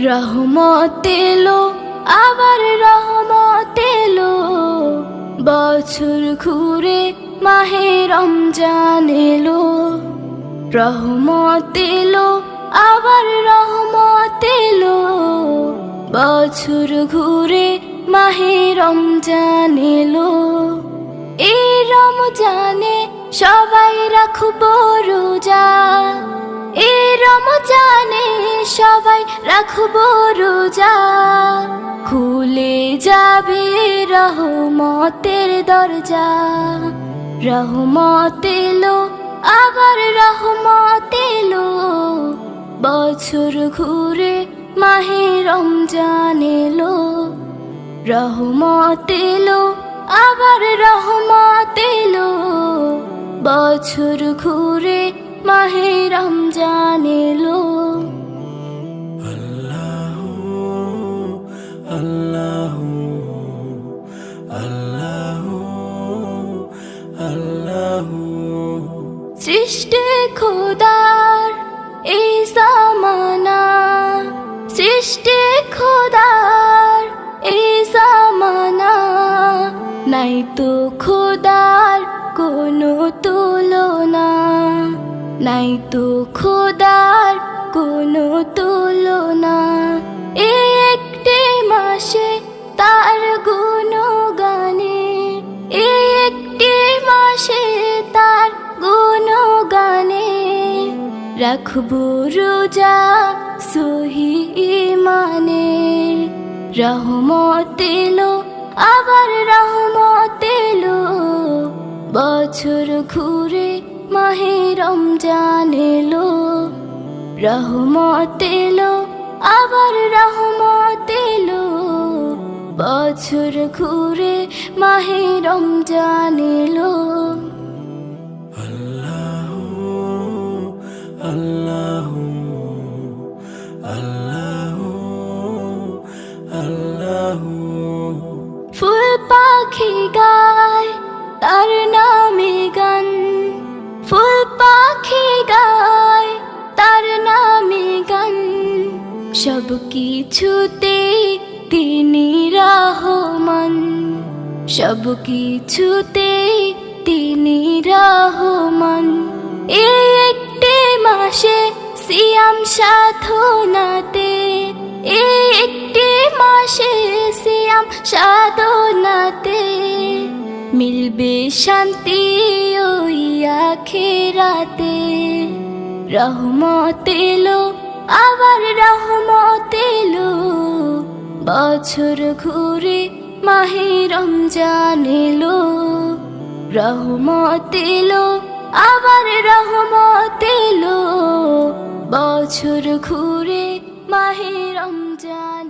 রহমত এলো আবার রহমত এলো, বছর ঘুরে মাহে রমজান এলো। রহমত এলো আবার রহমত এলো, বছর ঘুরে মাহে রমজান এলো। এই রমজানে সবাই রাখবো রোজা, এই রমজানে সবাই রাখবো রোজা। খুলে যাবে রহমতের দরজা। রহমত এলো আবার রহমত এলো, বছর ঘুরে মাহে রমজান এলো। রহমত এলো আবার রহমত এলো, বছর ঘুরে মাহে রমজান এলো। আল্লাহু আল্লাহু আল্লাহু আল্লাহু। সৃষ্টি খোদার এই জামানা, সৃষ্টি খোদার এই জামানা। নাই তো খোদার কোনো তুলনা, নাই তো খোদার কোনো তুলনা। এই একটি মাসে তার গুণগানে, এই একটি মাসে তার গুণগানে। রাখবো রোজা সহি ঈমানে। রহমত এলো আবার রহমত এলো, বছর ঘুরে মাহে রমজান এলো। রহমত এলো আবার রহমত এলো, বছর ঘুরে মাহে রমজান এলো। আল্লাহু আল্লাহু আল্লাহু আল্লাহু। ফুল পাখি গায় তার নামে গান, ফুল পাখি গায় তার নামে গান। সব কিছুতে তিনি রহমান, সব কিছুতে তিনি রহমান। এই একটি মাসে সিয়াম সাধনাতে, এই একটি মাসে সিয়াম সাধনাতে। মিলবে শান্তি ওই আখিরাতে। রহমত এলো আবার রহমত এলো, বছর ঘুরে মাহে রমজান এলো। রহমত এলো আবার রহমত এলো, বছর ঘুরে মাহে রমজান।